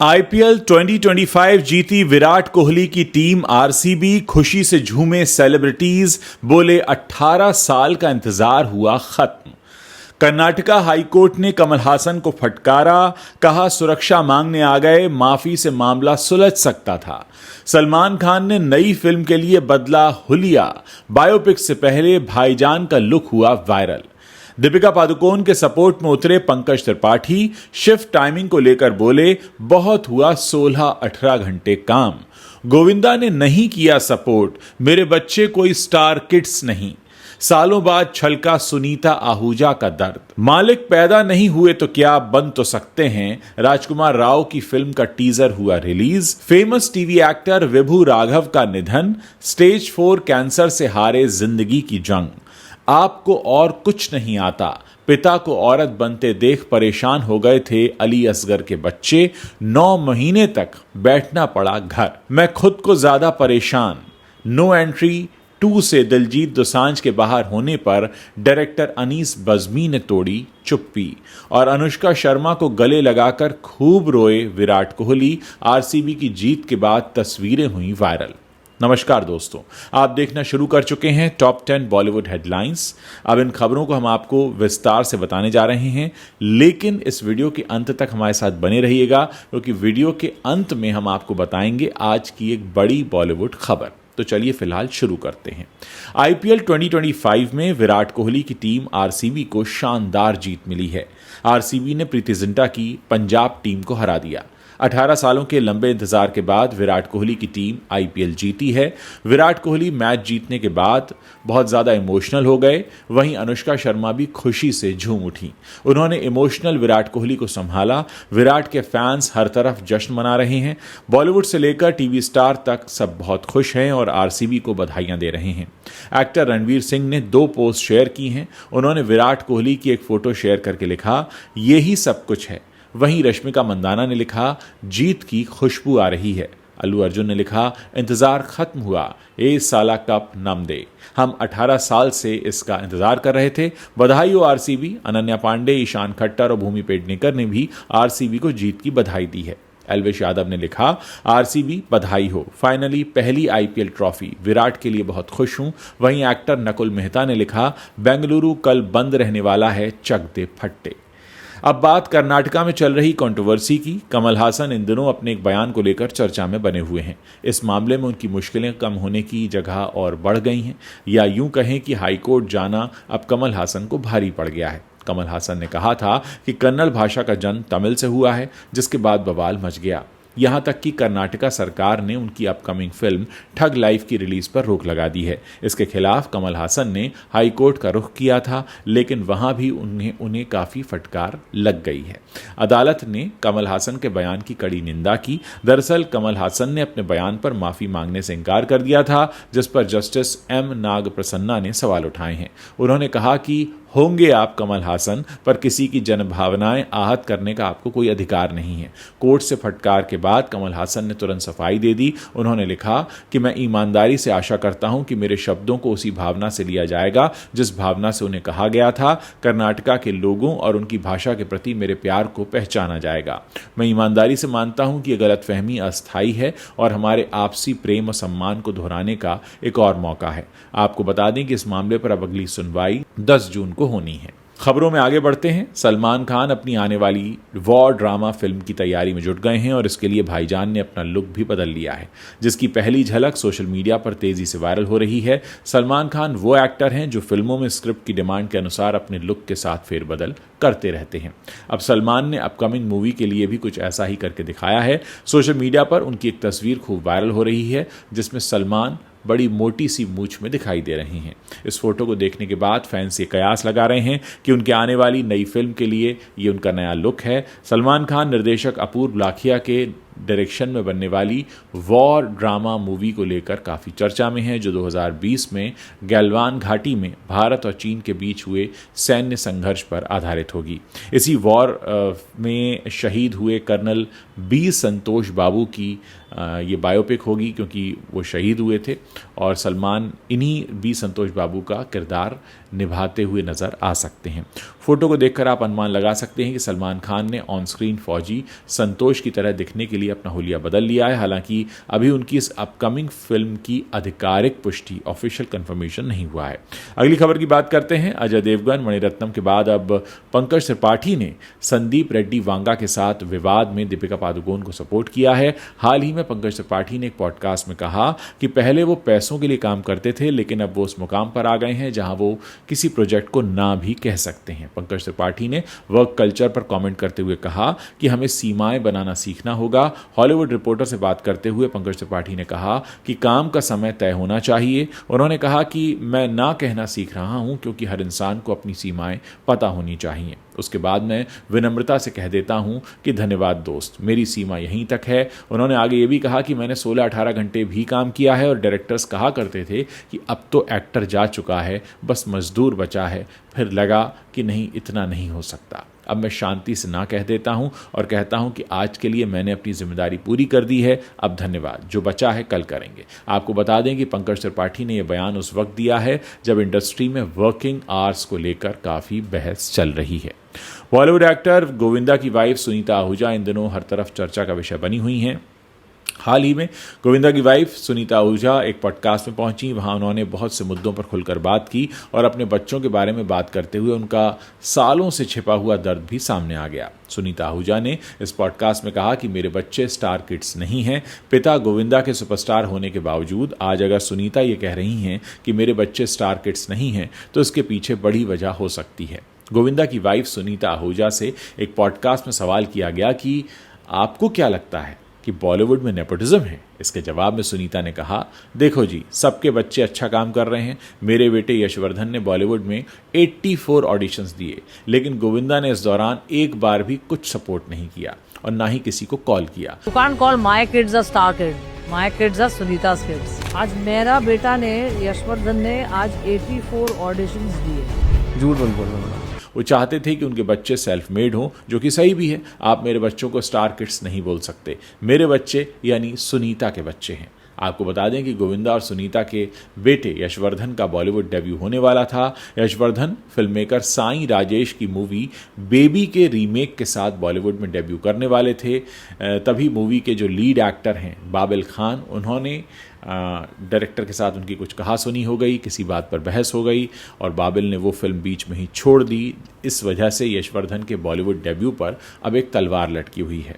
IPL 2025 जीती विराट कोहली की team RCB, खुशी से झूमे सेलिब्रिटीज, बोले 18 साल का इंतजार हुआ खत्म। कर्नाटका हाईकोर्ट ने कमल हासन को फटकारा, कहा सुरक्षा मांगने आ गए, माफी से मामला सुलझ सकता था। सलमान खान ने नई फिल्म के लिए बदला हुलिया, बायोपिक से पहले भाईजान का लुक हुआ वायरल। दीपिका पादुकोण के सपोर्ट में उतरे पंकज त्रिपाठी, शिफ्ट टाइमिंग को लेकर बोले बहुत हुआ 16-18 घंटे काम। गोविंदा ने नहीं किया सपोर्ट, मेरे बच्चे कोई स्टार किड्स नहीं। सालों बाद छलका सुनीता आहूजा का दर्द। मालिक पैदा नहीं हुए तो क्या बन तो सकते हैं, राजकुमार राव की फिल्म का टीजर हुआ रिलीज। फेमस टीवी एक्टर विभू राघव का निधन, स्टेज 4 कैंसर से हारे जिंदगी की जंग। आपको और कुछ नहीं आता, पिता को औरत बनते देख परेशान हो गए थे अली असगर के बच्चे, 9 महीने तक बैठना पड़ा घर। मैं खुद को ज्यादा परेशान। नो एंट्री 2 से दिलजीत दोसांझ के बाहर होने पर डायरेक्टर अनीस बज़मी ने तोड़ी चुप्पी और अनुष्का शर्मा को गले लगाकर खूब रोए विराट कोहली। आरसीबी की जीत के बाद तस्वीरें हुई वायरल। नमस्कार दोस्तों, आप देखना शुरू कर चुके हैं टॉप 10 बॉलीवुड हेडलाइंस। अब इन खबरों को हम आपको विस्तार से बताने जा रहे हैं, लेकिन इस वीडियो के अंत तक हमारे साथ बने रहिएगा, क्योंकि वीडियो के अंत में हम आपको बताएंगे आज की एक बड़ी बॉलीवुड खबर। तो चलिए फिलहाल शुरू करते हैं। आईपीएल 2025 में विराट कोहली की टीम आरसीबी को शानदार जीत मिली है। आरसीबी ने प्रीति जिंटा की पंजाब टीम को हरा दिया। 18 सालों के लंबे इंतजार के बाद विराट कोहली की टीम आईपीएल जीती है। विराट कोहली मैच जीतने के बाद बहुत ज़्यादा इमोशनल हो गए, वहीं अनुष्का शर्मा भी खुशी से झूम उठी। उन्होंने इमोशनल विराट कोहली को संभाला। विराट के फैंस हर तरफ जश्न मना रहे हैं। बॉलीवुड से लेकर टीवी स्टार तक सब बहुत खुश हैं और आरसीबी को बधाइयां दे रहे हैं। एक्टर रणवीर सिंह ने 2 पोस्ट शेयर की हैं। उन्होंने विराट कोहली की एक फोटो शेयर करके लिखा, यही सब कुछ है। वहीं रश्मिका मंदाना ने लिखा, जीत की खुशबू आ रही है। अल्लू अर्जुन ने लिखा, इंतजार खत्म हुआ, ए साला कप नम दे, हम 18 साल से इसका इंतजार कर रहे थे, बधाई हो आरसीबी। अनन्या पांडे, ईशान खट्टर और भूमि पेडनेकर ने भी आरसीबी को जीत की बधाई दी है। एल्वेश यादव ने लिखा, आरसीबी बधाई हो, फाइनली पहली आईपीएल ट्रॉफी, विराट के लिए बहुत खुश हूं। वहीं एक्टर नकुल मेहता ने लिखा, बेंगलुरु कल बंद रहने वाला है, चक दे फट्टे। अब बात कर्नाटका में चल रही कंट्रोवर्सी की। कमल हासन इन दिनों अपने एक बयान को लेकर चर्चा में बने हुए हैं। इस मामले में उनकी मुश्किलें कम होने की जगह और बढ़ गई हैं, या यूं कहें कि हाईकोर्ट जाना अब कमल हासन को भारी पड़ गया है। कमल हासन ने कहा था कि कन्नड़ भाषा का जन्म तमिल से हुआ है, जिसके बाद बवाल मच गया। यहां तक कि कर्नाटका सरकार ने उनकी अपकमिंग फिल्म ठग लाइफ की रिलीज पर रोक लगा दी है। इसके खिलाफ कमल हासन ने हाईकोर्ट का रुख किया था, लेकिन वहां भी उन्हें काफी फटकार लग गई है। अदालत ने कमल हासन के बयान की कड़ी निंदा की। दरअसल कमल हासन ने अपने बयान पर माफी मांगने से इनकार कर दिया था, जिस पर जस्टिस एम नाग प्रसन्ना ने सवाल उठाए हैं। उन्होंने कहा कि होंगे आप कमल हासन, पर किसी की जनभावनाएं आहत करने का आपको कोई अधिकार नहीं है। कोर्ट से फटकार के बाद कमल हासन ने तुरंत सफाई दे दी। उन्होंने लिखा कि मैं ईमानदारी से आशा करता हूं कि मेरे शब्दों को उसी भावना से लिया जाएगा जिस भावना से उन्हें कहा गया था। कर्नाटका के लोगों और उनकी भाषा के प्रति मेरे प्यार को पहचाना जाएगा। मैं ईमानदारी से मानता हूं कि यह गलतफहमी अस्थायी है और हमारे आपसी प्रेम और सम्मान को दोहराने का एक और मौका है। आपको बता दें कि इस मामले पर अब अगली सुनवाई 10 जून को होनी है। खबरों में आगे बढ़ते हैं। सलमान खान अपनी आने वाली वॉर ड्रामा फिल्म की तैयारी में जुट गए हैं और इसके लिए भाईजान ने अपना लुक भी बदल लिया है, जिसकी पहली झलक सोशल मीडिया पर तेजी से वायरल हो रही है। सलमान खान वो एक्टर हैं जो फिल्मों में स्क्रिप्ट की डिमांड के अनुसार अपने लुक के साथ फेरबदल करते रहते हैं। अब सलमान ने अपकमिंग मूवी के लिए भी कुछ ऐसा ही करके दिखाया है। सोशल मीडिया पर उनकी एक तस्वीर खूब वायरल हो रही है, जिसमें सलमान बड़ी मोटी सी मूंछ में दिखाई दे रहे हैं। इस फोटो को देखने के बाद फैंस ये कयास लगा रहे हैं कि उनके आने वाली नई फिल्म के लिए ये उनका नया लुक है। सलमान खान निर्देशक अपूर्व लाखिया के डायरेक्शन में बनने वाली वॉर ड्रामा मूवी को लेकर काफ़ी चर्चा में है, जो 2020 में गैलवान घाटी में भारत और चीन के बीच हुए सैन्य संघर्ष पर आधारित होगी। इसी वॉर में शहीद हुए कर्नल बी संतोष बाबू की ये बायोपिक होगी, क्योंकि वो शहीद हुए थे और सलमान इन्हीं बी संतोष बाबू का किरदार निभाते हुए नज़र आ सकते हैं। फोटो को देखकर आप अनुमान लगा सकते हैं कि सलमान खान ने ऑन स्क्रीन फौजी संतोष की तरह दिखने के लिए अपना हुलिया बदल लिया है। हालांकि अभी उनकी इस अपकमिंग फिल्म की आधिकारिक पुष्टि, ऑफिशियल कंफर्मेशन नहीं हुआ है। अगली खबर की बात करते हैं। अजय देवगन, मणिरत्नम के बाद अब पंकज त्रिपाठी ने संदीप रेड्डी वांगा के साथ विवाद में दीपिका पादुकोण को सपोर्ट किया है। हाल ही में पंकज त्रिपाठी ने एक पॉडकास्ट में कहा कि पहले वो पैसों के लिए काम करते थे, लेकिन अब वो उस मुकाम पर आ गए हैं जहां वो किसी प्रोजेक्ट को ना भी कह सकते हैं। पंकज त्रिपाठी ने वर्क कल्चर पर कमेंट करते हुए कहा कि हमें सीमाएं बनाना सीखना होगा। हॉलीवुड रिपोर्टर से बात करते हुए पंकज त्रिपाठी ने कहा कि काम का समय तय होना चाहिए। उन्होंने कहा कि मैं ना कहना सीख रहा हूं, क्योंकि हर इंसान को अपनी सीमाएं पता होनी चाहिए। उसके बाद मैं विनम्रता से कह देता हूं कि धन्यवाद दोस्त, मेरी सीमा यहीं तक है। उन्होंने आगे ये भी कहा कि मैंने 16-18 घंटे भी काम किया है और डायरेक्टर्स कहा करते थे कि अब तो एक्टर जा चुका है, बस मजदूर बचा है। फिर लगा कि नहीं, इतना नहीं हो सकता। अब मैं शांति से ना कह देता हूं और कहता हूं कि आज के लिए मैंने अपनी जिम्मेदारी पूरी कर दी है, अब धन्यवाद, जो बचा है कल करेंगे। आपको बता दें कि पंकज त्रिपाठी ने यह बयान उस वक्त दिया है जब इंडस्ट्री में वर्किंग आवर्स को लेकर काफ़ी बहस चल रही है। बॉलीवुड एक्टर गोविंदा की वाइफ सुनीता आहूजा इन दिनों हर तरफ चर्चा का विषय बनी हुई हैं। हाल ही में गोविंदा की वाइफ सुनीता आहूजा एक पॉडकास्ट में पहुंची। वहां उन्होंने बहुत से मुद्दों पर खुलकर बात की और अपने बच्चों के बारे में बात करते हुए उनका सालों से छिपा हुआ दर्द भी सामने आ गया। सुनीता आहूजा ने इस पॉडकास्ट में कहा कि मेरे बच्चे स्टार किड्स नहीं हैं। पिता गोविंदा के सुपरस्टार होने के बावजूद आज अगर सुनीता ये कह रही हैं कि मेरे बच्चे स्टार किड्स नहीं हैं, तो इसके पीछे बड़ी वजह हो सकती है। गोविंदा की वाइफ सुनीता आहूजा से एक पॉडकास्ट में सवाल किया गया कि आपको क्या लगता है कि बॉलीवुड में नेपोटिज्म है। इसके जवाब में सुनीता ने कहा, देखो जी, सबके बच्चे अच्छा काम कर रहे हैं। मेरे बेटे यशवर्धन ने बॉलीवुड में 84 ऑडिशंस दिए, लेकिन गोविंदा ने इस दौरान एक बार भी कुछ सपोर्ट नहीं किया और ना ही किसी को कॉल किया। You can't call my kids a star kid. My kids are Sunita's kids. आज मेरा बेटा ने, यशवर्धन ने आज 84 ऑडिशंस दिए। झूठ बोल रहा। वो चाहते थे कि उनके बच्चे सेल्फ मेड हों, जो कि सही भी है। आप मेरे बच्चों को स्टार किड्स नहीं बोल सकते। मेरे बच्चे यानी सुनीता के बच्चे हैं। आपको बता दें कि गोविंदा और सुनीता के बेटे यशवर्धन का बॉलीवुड डेब्यू होने वाला था। यशवर्धन फिल्ममेकर साईं राजेश की मूवी बेबी के रीमेक के साथ बॉलीवुड में डेब्यू करने वाले थे। तभी मूवी के जो लीड एक्टर हैं बाबिल खान, उन्होंने डायरेक्टर के साथ उनकी कुछ कहासुनी हो गई, किसी बात पर बहस हो गई और बाबिल ने वो फिल्म बीच में ही छोड़ दी। इस वजह से यशवर्धन के बॉलीवुड डेब्यू पर अब एक तलवार लटकी हुई है।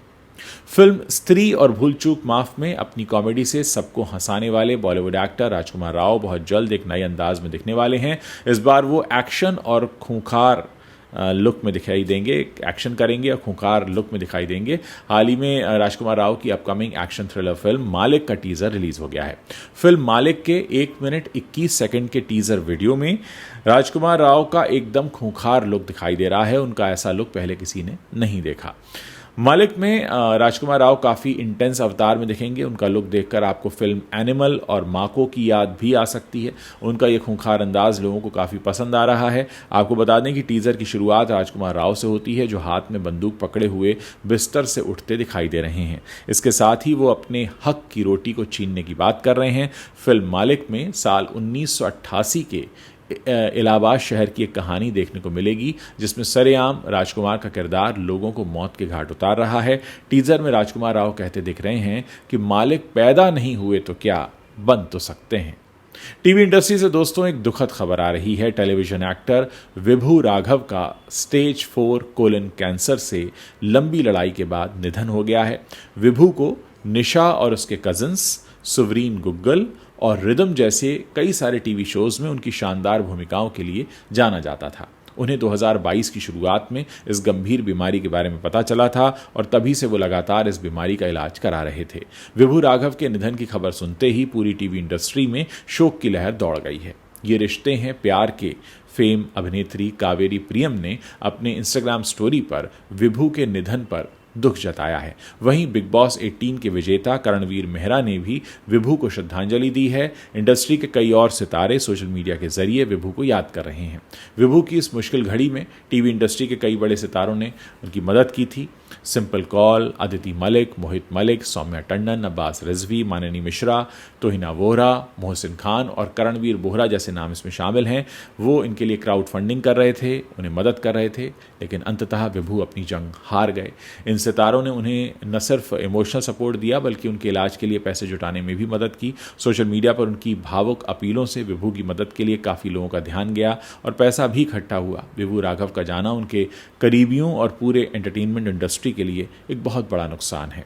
फिल्म स्त्री और भूल चूक माफ में अपनी कॉमेडी से सबको हंसाने वाले बॉलीवुड एक्टर राजकुमार राव बहुत जल्द एक नए अंदाज में दिखने वाले हैं। इस बार वो एक्शन और खूंखार लुक में दिखाई देंगे, एक्शन करेंगे और खूंखार लुक में दिखाई देंगे। हाल ही में राजकुमार राव की अपकमिंग एक्शन थ्रिलर फिल्म मालिक का टीजर रिलीज हो गया है। फिल्म मालिक के 1 मिनट 21 सेकंड के टीजर वीडियो में राजकुमार राव का एकदम खूंखार लुक दिखाई दे रहा है। उनका ऐसा लुक पहले किसी ने नहीं देखा। मालिक में राजकुमार राव काफ़ी इंटेंस अवतार में दिखेंगे। उनका लुक देखकर आपको फिल्म एनिमल और माको की याद भी आ सकती है। उनका ये खूंखार अंदाज लोगों को काफ़ी पसंद आ रहा है। आपको बता दें कि टीज़र की शुरुआत राजकुमार राव से होती है, जो हाथ में बंदूक पकड़े हुए बिस्तर से उठते दिखाई दे रहे हैं। इसके साथ ही वो अपने हक की रोटी को छीनने की बात कर रहे हैं। फिल्म मालिक में साल 1988 के इलाहाबाद शहर की एक कहानी देखने को मिलेगी, जिसमें सरेआम राजकुमार का किरदार लोगों को मौत के घाट उतार रहा है। टीजर में राजकुमार राव कहते दिख रहे हैं कि मालिक पैदा नहीं हुए तो क्या, बन तो सकते हैं। टीवी इंडस्ट्री से दोस्तों एक दुखद खबर आ रही है। टेलीविजन एक्टर विभू राघव का स्टेज 4 कोलन कैंसर से लंबी लड़ाई के बाद निधन हो गया है। विभू को निशा और उसके कजिन्स, सुवरीन गुग्गल और रिदम जैसे कई सारे टीवी शोज में उनकी शानदार भूमिकाओं के लिए जाना जाता था। उन्हें 2022 की शुरुआत में इस गंभीर बीमारी के बारे में पता चला था और तभी से वो लगातार इस बीमारी का इलाज करा रहे थे। विभू राघव के निधन की खबर सुनते ही पूरी टीवी इंडस्ट्री में शोक की लहर दौड़ गई है। ये रिश्ते हैं प्यार के फेम अभिनेत्री कावेरी प्रियम ने अपने इंस्टाग्राम स्टोरी पर विभू के निधन पर दुख जताया है। वहीं बिग बॉस 18 के विजेता करणवीर मेहरा ने भी विभू को श्रद्धांजलि दी है। इंडस्ट्री के कई और सितारे सोशल मीडिया के जरिए विभू को याद कर रहे हैं। विभू की इस मुश्किल घड़ी में टीवी इंडस्ट्री के कई बड़े सितारों ने उनकी मदद की थी। सिंपल कौल, अदिति मलिक, मोहित मलिक, सौम्या टंडन, अब्बास रिजवी, माननी मिश्रा, तोहिना वोहरा, मोहसिन खान और करणवीर बोहरा जैसे नाम इसमें शामिल हैं। वो इनके लिए क्राउड फंडिंग कर रहे थे, उन्हें मदद कर रहे थे, लेकिन अंततः विभू अपनी जंग हार गए। इन सितारों ने उन्हें न सिर्फ इमोशनल सपोर्ट दिया बल्कि उनके इलाज के लिए पैसे जुटाने में भी मदद की। सोशल मीडिया पर उनकी भावुक अपीलों से विभू की मदद के लिए काफ़ी लोगों का ध्यान गया और पैसा भी इकट्ठा हुआ। विभू राघव का जाना उनके करीबियों और पूरे एंटरटेनमेंट इंडस्ट्री के लिए एक बहुत बड़ा नुकसान है।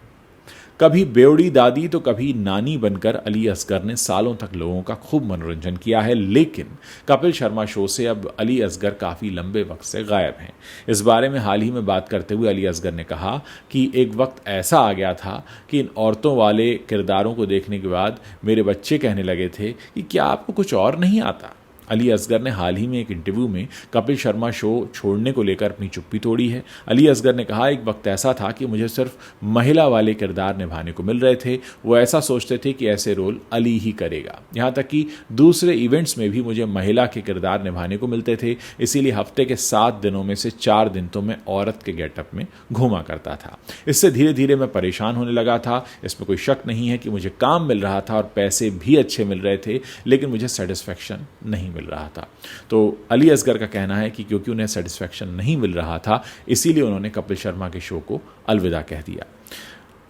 कभी बेवड़ी दादी तो कभी नानी बनकर अली असगर ने सालों तक लोगों का खूब मनोरंजन किया है, लेकिन कपिल शर्मा शो से अब अली असगर काफ़ी लंबे वक्त से गायब हैं। इस बारे में हाल ही में बात करते हुए अली असगर ने कहा कि एक वक्त ऐसा आ गया था कि इन औरतों वाले किरदारों को देखने के बाद मेरे बच्चे कहने लगे थे कि क्या आपको कुछ और नहीं आता। अली असगर ने हाल ही में एक इंटरव्यू में कपिल शर्मा शो छोड़ने को लेकर अपनी चुप्पी तोड़ी है। अली असगर ने कहा, एक वक्त ऐसा था कि मुझे सिर्फ महिला वाले किरदार निभाने को मिल रहे थे। वो ऐसा सोचते थे कि ऐसे रोल अली ही करेगा। यहाँ तक कि दूसरे इवेंट्स में भी मुझे महिला के किरदार निभाने को मिलते थे, इसीलिए हफ्ते के 7 दिनों में से 4 दिन तो मैं औरत के गेटअप में घूमा करता था। इससे धीरे धीरे मैं परेशान होने लगा था। इसमें कोई शक नहीं है कि मुझे काम मिल रहा था और पैसे भी अच्छे मिल रहे थे, लेकिन मुझे सेटिस्फैक्शन नहीं मिल रहा था। तो अली असगर का कहना है कि क्योंकि उन्हें सेटिस्फैक्शन नहीं मिल रहा था, इसीलिए उन्होंने कपिल शर्मा के शो को अलविदा कह दिया।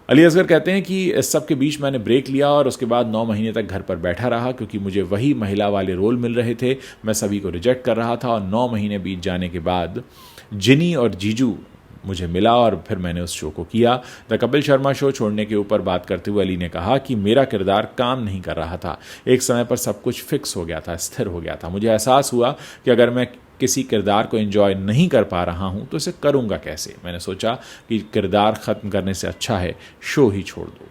अली असगर कहते हैं कि इस सब के बीच मैंने ब्रेक लिया और उसके बाद 9 महीने तक घर पर बैठा रहा, क्योंकि मुझे वही महिला वाले रोल मिल रहे थे। मैं सभी को रिजेक्ट कर रहा था और 9 महीने बीत जाने के बाद जिनी और जीजू मुझे मिला और फिर मैंने उस शो को किया। द कपिल शर्मा शो छोड़ने के ऊपर बात करते हुए अली ने कहा कि मेरा किरदार काम नहीं कर रहा था। एक समय पर सब कुछ फिक्स हो गया था, स्थिर हो गया था। मुझे एहसास हुआ कि अगर मैं किसी किरदार को एंजॉय नहीं कर पा रहा हूं तो इसे करूंगा कैसे। मैंने सोचा कि किरदार ख़त्म करने से अच्छा है शो ही छोड़ दो।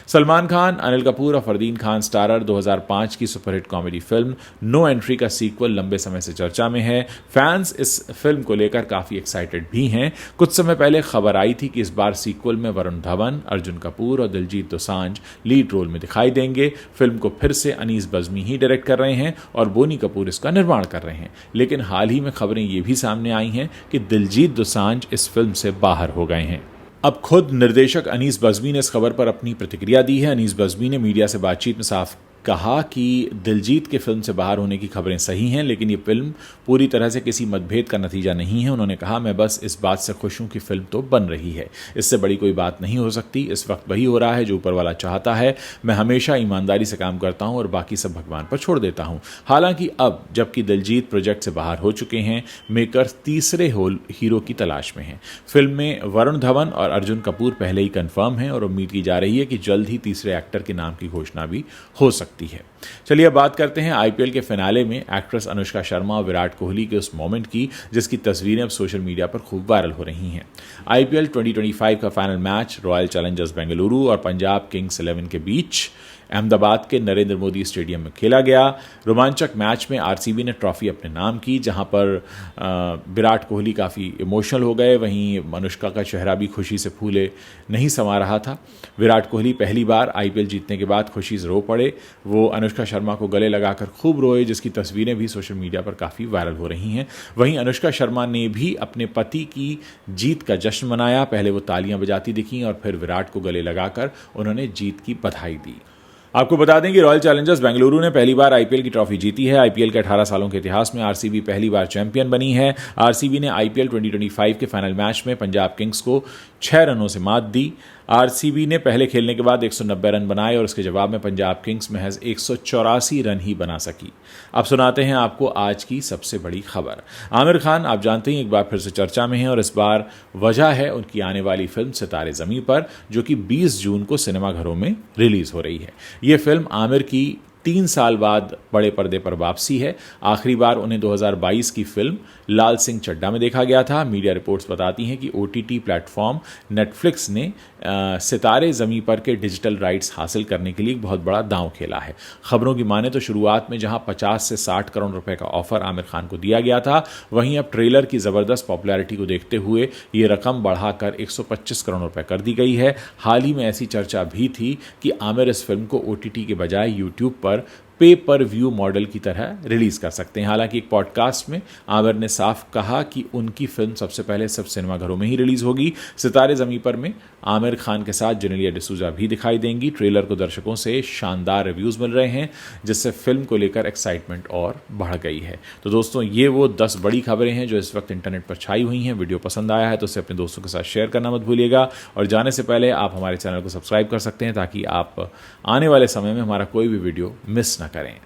सलमान खान, अनिल कपूर और फरदीन खान स्टारर 2005 की superhit comedy film no entry का सीक्वल लंबे समय से चर्चा में है। फैंस इस फिल्म को लेकर काफ़ी एक्साइटेड भी हैं। कुछ समय पहले खबर आई थी कि इस बार सीक्वल में वरुण धवन, अर्जुन कपूर और दिलजीत दोसांझ लीड रोल में दिखाई देंगे। फिल्म को फिर से अनीस बज़मी ही डायरेक्ट कर रहे हैं और बोनी कपूर इसका निर्माण कर रहे हैं। लेकिन हाल ही में खबरें ये भी सामने आई हैं कि दिलजीत दोसांझ इस फिल्म से बाहर हो गए हैं। अब खुद निर्देशक अनीस बज़मी ने इस खबर पर अपनी प्रतिक्रिया दी है। अनीस बज़मी ने मीडिया से बातचीत में साफ कहा कि दिलजीत के फिल्म से बाहर होने की खबरें सही हैं, लेकिन ये फिल्म पूरी तरह से किसी मतभेद का नतीजा नहीं है। उन्होंने कहा, मैं बस इस बात से खुश हूं कि फिल्म तो बन रही है, इससे बड़ी कोई बात नहीं हो सकती। इस वक्त वही हो रहा है जो ऊपर वाला चाहता है। मैं हमेशा ईमानदारी से काम करता हूं और बाकी सब भगवान पर छोड़ देता हूं। हालांकि अब जबकि दिलजीत प्रोजेक्ट से बाहर हो चुके हैं, मेकर्स तीसरे हीरो की तलाश में हैं। फिल्म में वरुण धवन और अर्जुन कपूर पहले ही कंफर्म हैं और उम्मीद की जा रही है कि जल्द ही तीसरे एक्टर के नाम की घोषणा भी हो सकती है। चलिए अब बात करते हैं आईपीएल के फिनाले में एक्ट्रेस अनुष्का शर्मा और विराट कोहली के उस मोमेंट की, जिसकी तस्वीरें अब सोशल मीडिया पर खूब वायरल हो रही हैं। आईपीएल 2025 का final match royal Challengers Bengaluru और पंजाब किंग्स 11 के बीच अहमदाबाद के नरेंद्र मोदी स्टेडियम में खेला गया। रोमांचक मैच में आरसीबी ने ट्रॉफी अपने नाम की, जहां पर विराट कोहली काफ़ी इमोशनल हो गए। वहीं अनुष्का का चेहरा भी खुशी से फूले नहीं समा रहा था। विराट कोहली पहली बार आईपीएल जीतने के बाद खुशी से रो पड़े। वो अनुष्का शर्मा को गले लगाकर खूब रोए, जिसकी तस्वीरें भी सोशल मीडिया पर काफ़ी वायरल हो रही हैं। वहीं अनुष्का शर्मा ने भी अपने पति की जीत का जश्न मनाया। पहले वो तालियां बजाती दिखीं और फिर विराट को गले लगाकर उन्होंने जीत की बधाई दी। आपको बता दें कि रॉयल चैलेंजर्स बेंगलुरु ने पहली बार आईपीएल की ट्रॉफी जीती है। आईपीएल के 18 सालों के इतिहास में आरसीबी पहली बार चैंपियन बनी है। आरसीबी ने आईपीएल 2025 के फाइनल मैच में पंजाब किंग्स को 6 रनों से मात दी। आरसीबी ने पहले खेलने के बाद 190 रन बनाए और उसके जवाब में पंजाब किंग्स महज 184 रन ही बना सकी। अब सुनाते हैं आपको आज की सबसे बड़ी खबर। आमिर खान, आप जानते हैं, एक बार फिर से चर्चा में हैं और इस बार वजह है उनकी आने वाली फिल्म सितारे ज़मीं पर, जो कि 20 जून को सिनेमाघरों में रिलीज हो रही है। ये फिल्म आमिर की 3 साल बाद बड़े पर्दे पर वापसी है। आखिरी बार उन्हें 2022 की फिल्म लाल सिंह चड्ढा में देखा गया था। मीडिया रिपोर्ट्स बताती हैं कि OTT प्लेटफॉर्म नेटफ्लिक्स ने सितारे ज़मीं पर के डिजिटल राइट्स हासिल करने के लिए एक बहुत बड़ा दांव खेला है। खबरों की माने तो शुरुआत में जहां 50 से 60 करोड़ रुपए का ऑफर आमिर खान को दिया गया था, वहीं अब ट्रेलर की ज़बरदस्त पॉपुलैरिटी को देखते हुए ये रकम बढ़ाकर 125 करोड़ रुपए कर दी गई है। हाल ही में ऐसी चर्चा भी थी कि आमिर इस फिल्म को OTT के बजाय यूट्यूब पर पे पर व्यू मॉडल की तरह रिलीज कर सकते हैं। हालांकि एक पॉडकास्ट में आमिर ने साफ कहा कि उनकी फिल्म सबसे पहले सिर्फ सिनेमाघरों में ही रिलीज होगी। सितारे ज़मीं पर में आमिर खान के साथ जेनेलिया डिसूजा भी दिखाई देंगी। ट्रेलर को दर्शकों से शानदार रिव्यूज़ मिल रहे हैं, जिससे फिल्म को लेकर एक्साइटमेंट और बढ़ गई है। तो दोस्तों, ये वो 10 बड़ी खबरें हैं जो इस वक्त इंटरनेट पर छाई हुई हैं। वीडियो पसंद आया है तो उसे अपने दोस्तों के साथ शेयर करना मत भूलिएगा, और जाने से पहले आप हमारे चैनल को सब्सक्राइब कर सकते हैं ताकि आप आने वाले समय में हमारा कोई भी वीडियो मिस ना करें।